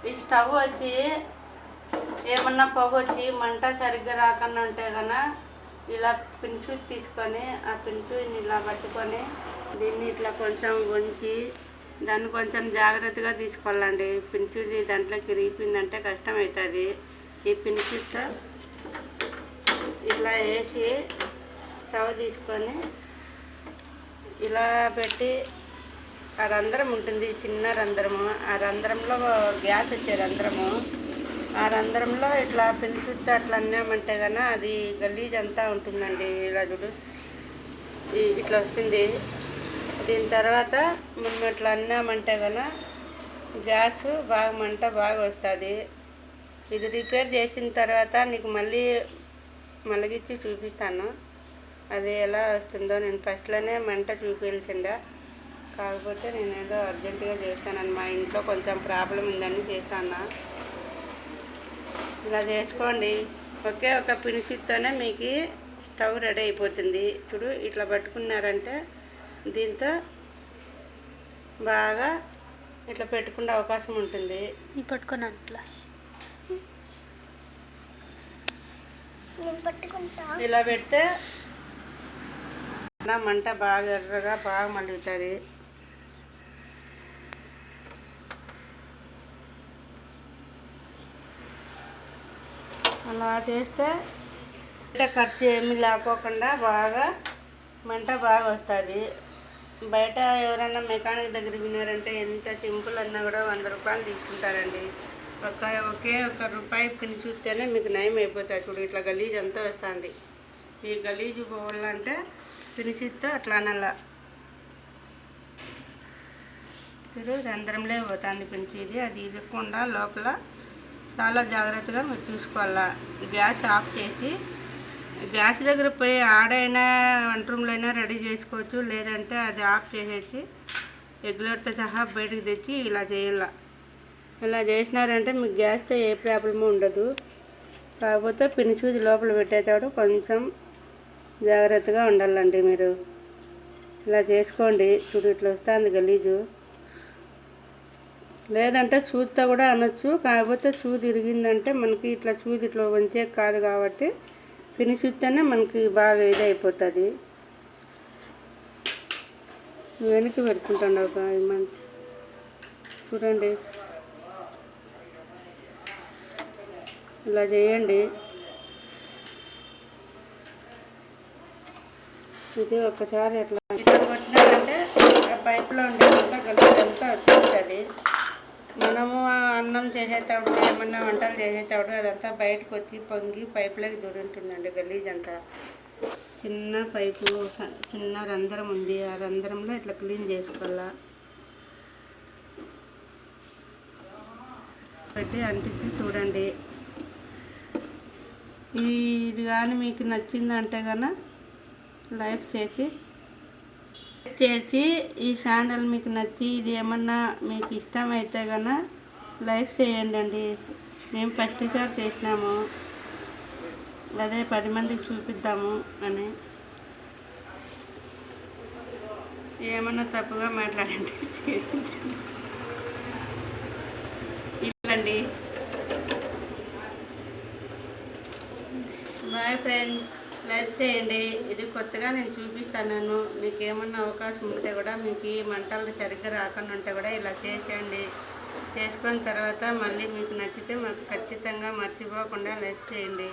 ఈ స్టవ్ వచ్చి ఏమన్నా పొగ వచ్చి మంట సరిగ్గా రాకుండా ఉంటే కన్నా ఇలా పిన్సు తీసుకొని ఆ పిన్సుని ఇలా పట్టుకొని దీన్ని ఇట్లా కొంచెం ఉంచి దాన్ని కొంచెం జాగ్రత్తగా తీసుకోవాలండి. పిన్సుది దాంట్లోకి రీపిందంటే కష్టం అవుతుంది. ఈ పిన్సుతో ఇట్లా వేసి స్టవ్ తీసుకొని ఇలా పెట్టి ఆ రంధ్రం ఉంటుంది, చిన్న రంధ్రము. ఆ రంధ్రంలో గ్యాస్ వచ్చే రంధ్రము. ఆ రంధ్రంలో ఇట్లా పిలిపిస్తే అట్లా అన్నామంటే కన్నా అది గలీజ్ అంతా ఉంటుందండి. ఇలా చూడు, ఇట్లా వస్తుంది. దీని తర్వాత మనం ఇట్లా అన్నామంటే కన్నా గ్యాస్ బాగా మంట బాగా వస్తుంది. ఇది రిపేర్ చేసిన తర్వాత నీకు మళ్ళీ మలిగించి చూపిస్తాను అది ఎలా వస్తుందో. నేను ఫస్ట్లోనే మంట చూపించిండా, కాకపోతే నేను ఏదో అర్జెంటుగా చేస్తానని మా ఇంట్లో కొంచెం ప్రాబ్లం ఉందని చేస్తాను. ఇలా చేసుకోండి. ఒకే ఒక పినిసితోనే మీకు స్టవ్ రెడీ అయిపోతుంది. చూడు, ఇట్లా పట్టుకున్నారంటే దీంతో బాగా ఇట్లా పెట్టుకునే అవకాశం ఉంటుంది. పట్టుకున్నాను ఇట్లా ఇలా పెడితే మంట బాగా ఎర్రగా బాగా మలుగుతుంది. అలా చేస్తే ఖర్చు ఏమీ లేకోకుండా బాగా మంట బాగా వస్తుంది. బయట ఎవరైనా మెకానిక్ దగ్గర వినారంటే ఎంత సింపుల్ అన్నా కూడా 100 రూపాయలు తీసుకుంటారండి. ఒకే ఒక రూపాయి పిని చూస్తేనే మీకు నయం అయిపోతుంది. చూడు, ఇట్లా గలీజ్ అంతా వస్తుంది. ఈ గలీజు పోవాలంటే పినిచితో అట్లా అనలా. చూడు, రంధ్రంలో పోతుంది పినిచి. అది ఇదకుండా లోపల చాలా జాగ్రత్తగా మీరు చూసుకోవాలా. గ్యాస్ ఆఫ్ చేసి గ్యాస్ దగ్గర పోయి ఆడైనా వంట రూమ్లో అయినా రెడీ చేసుకోవచ్చు. లేదంటే అది ఆఫ్ చేసేసి రెగ్యులర్తో సహా బయటకు తెచ్చి ఇలా చేయాల. ఇలా చేసినారంటే మీకు గ్యాస్తో ఏ ప్రాబ్లము ఉండదు. కాకపోతే పినిచూది లోపల పెట్టేటప్పుడు కొంచెం జాగ్రత్తగా ఉండాలండి. మీరు ఇలా చేసుకోండి. చూడు, ఇట్లా వస్తుంది గలీజు. లేదంటే సూదితో కూడా అనొచ్చు. కాకపోతే సూది ఇరిగిందంటే మనకి ఇట్లా సూది ఇట్లా వంచే కాదు కాబట్టి పినిసితోనే మనకి బాగా ఇదైపోతుంది. వెనక్కి పెట్టుకుంటాను ఒక మంత్. చూడండి, ఇలా చేయండి. ఇది ఒకసారి ఎట్లా కొట్టినారంటే ఆ పైప్లో ఉండేదంతా గలీజంతా వచ్చేస్తుంది. మనము అన్నం చేసేటప్పుడు ఏమన్నా వంటలు చేసేటప్పుడు అదంతా బయటకు వచ్చి పొంగి పైపులోకి దూరుంటుందండి గలీజ్ అంతా. చిన్న పైపు, చిన్న రంధ్రం ఉంది. ఆ రంధ్రంలో ఇట్లా క్లీన్ చేసుకోవాలా. పెట్టి అంటించి చూడండి. ఇది కానీ మీకు నచ్చిందంటే కన్నా లైక్ చేసి ఈ ఛానల్ మీకు నచ్చి ఇది ఏమన్నా మీకు ఇష్టమైతే కన్నా లైక్ చేయండి అండి. మేము ఫస్ట్ సారి చేసినాము, అదే 10 మందికి చూపిద్దాము అని. ఏమన్నా తప్పుగా మాట్లాడండి, ఇవ్వండి. బాయ్ ఫ్రెండ్స్, లైక్ చేయండి. ఇది కొత్తగా నేను చూపిస్తాను. మీకు ఏమన్నా అవకాశం ఉంటే కూడా, మీకు ఈ మంటలు సరిగ్గా రాకుండా ఉంటే కూడా ఇలా చేసేయండి. చేసుకున్న తర్వాత మళ్ళీ మీకు నచ్చితే మాకు ఖచ్చితంగా మర్చిపోకుండా లైక్ చేయండి.